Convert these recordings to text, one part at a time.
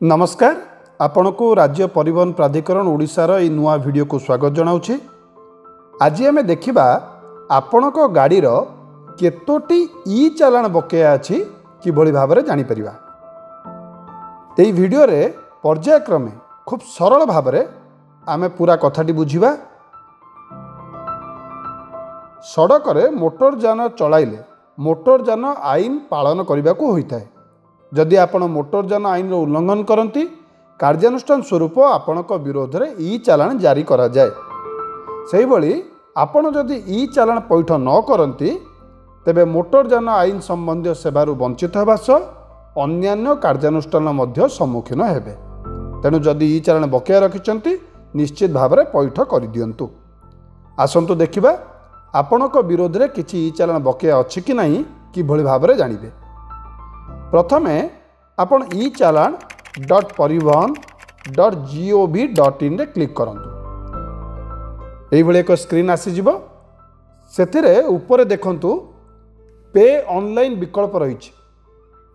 नमस्कार आपण को राज्य परिवहन प्राधिकरण ओडिशार ये नुआ वीडियो को स्वागत जनाऊँगी। आज आम देखा आपण को गाड़ीर केतोटी ई चालान बकेया अच्छी किभली भाव में जानीपर। यही वीडियो रे पर्यायक्रमे खूब सरल भाव में आम पूरा कथाटी बुझा। सड़क रे मोटरयान चलाइले मोटरयान आईन पालन करने को होता है। जदि आपण मोटरयान आईन उल्लंघन करती कार्यानुष्ठान स्वरूप आपण विरोध में ई चालान जारी करा जाए। सेही भली आपण जदि ई चालान पैठ न करती तेबे मोटरयान आईन संबंधी सेवारू वंचित होगा सह अन्यान्य कार्यानुष्ठान मध्य सम्मुखीन हेबे। तेणु जदि ई चालान बकेया रखिछंती निश्चित भाव में पैठ कर दियंतु। आसंतु देखिबा आपणक विरोध में किछि ई चालान बकेया अछि कि नहीं किभली भाव में जानिबे। प्रथमे आपण ई चालान .परिवहन.gov.in रे क्लिक करंतु। एही भली एक स्क्रीन आसीजिवो। सेथिरे ऊपर देखंतु पे ऑनलाइन विकल्प रहिछि।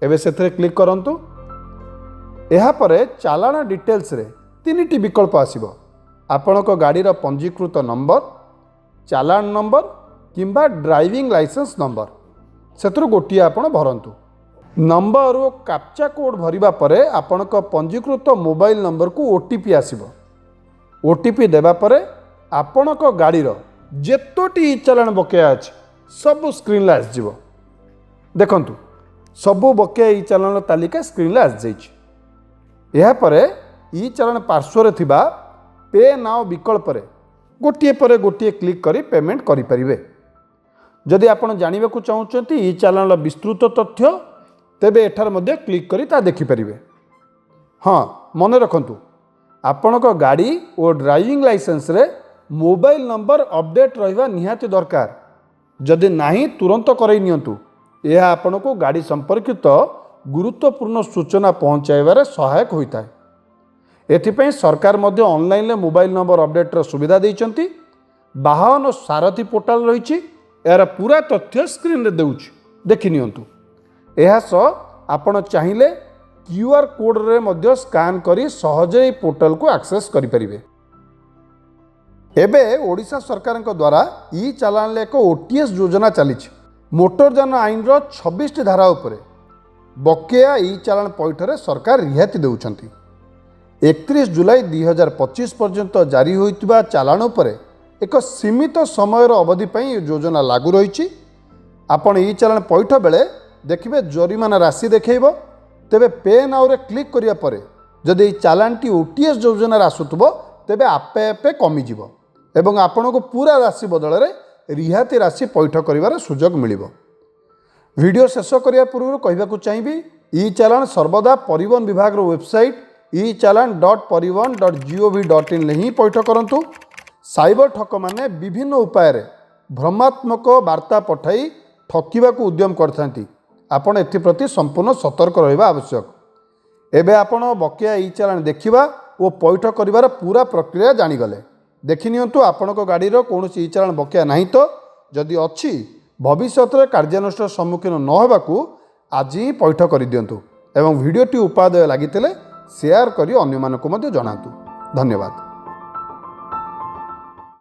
एबे सेथिरे क्लिक करंतु। एहा परे चालान डिटेल्स रे तीनिटी विकल्प आसीबो। आपणक गाड़ीर पंजीकृत नंबर, चालान नंबर किंबा ड्राइविंग लाइसेंस नंबर सेथुरु गोटिए आपण भरंतु। नंबर और कैप्चा कोड भरिबा परे आपणक पंजीकृत मोबाइल नंबर को ओटीपी आसीबो। ओटीपी देबा परे आपणक गाड़ीर जेतोटी ई चालान बकेया अछि सब स्क्रीन ला आसीजिवो। देखंतु सबु बकेया ई चालान तालिका स्क्रीन ला आसी जाइछि। एहा परे ई चालान पार्श्व रे थिबा पे नाउ विकल्प रे गोटिए परे गोटिए क्लिक करी पेमेंट करि परिबे। जदि आपण जानिबा को चाहुचंती ई चालान विस्तृत तथ्य तेबे एठार मध्य क्लिक करी ता देखि परिबे। हाँ मन रखंतु आपणक गाड़ी और ड्राइविंग लाइसेंस रे मोबाइल नंबर अपडेट रहिबा निहाती दरकार। जदि नाही तुरंत करई नियंतु। यह आपणको गाड़ी संपर्कित गुरुत्वपूर्ण सूचना पहुंचाइबारे सहायक होता है। एथिपई सरकार मध्य ऑनलाइन ले मोबाइल नंबर अपडेट र सुविधा दैचंती। वाहन सारथी पोर्टाल रहिछि। यार पूरा तथ्य स्क्रीन रे देउछि देखि नियंतु। एहा सह आपण चाहिले क्यूआर कोड रे मध्य स्कान करी सहजे पोर्टल को एक्सेस करि परिबे। एबे ओडिशा सरकार द्वारा ई चालान ले एक ओटीएस योजना चली। मोटरयान आईन रो 26 धारा उपरे बकेया ई चालान पैठरे सरकार रिहाती देउछंती। 31 जुलाई 2025 पर्यंत जारी होइतिबा चालान उपरे एक सीमित समय अवधि पई योजना लागू रहिछि। आपण ई चालान पैठ बेले देखिए जरिमाना राशि देखैबो। तेबे पे नाउ रे क्लिक करिया परे जदि चालानटी ओटीएस योजना आसुथबो तेबे आपे आपे कमी जिवो एवं आपनको पूरा राशि बदल रे रिहाती राशि पैठ करिवार सुजोग मिलिबो। वीडियो शेष करिया पूर्व कहबाकू चाहिबी ई चालान सर्वदा परिवहन विभाग रो वेबसाइट e-chalan.परिवहन.gov.in ले ही पैठ करंतु। साइबर ठक माने विभिन्न उपाय रे भ्रमात्मक वार्ता पठाई ठकिबाकू उद्यम करथांती। आपण एथिप्रति संपूर्ण सतर्क रहिबा आवश्यक। एबे आपण बकेया ई चालान देखिबा और पैठ करिवार पूरा प्रक्रिया जानिगले। देखि नियंतु आपणक गाड़ीर कौनसी ई चालान बकेया नाही तो जदि अछि भविष्यत रे कार्यानुष्ठान सम्मुखीन न होबाकू आज ही पैठ करि दियंतु एवं वीडियोटी उपादेय लागितिले शेयर करी अन्य मानकु मध्ये जणातु। धन्यवाद।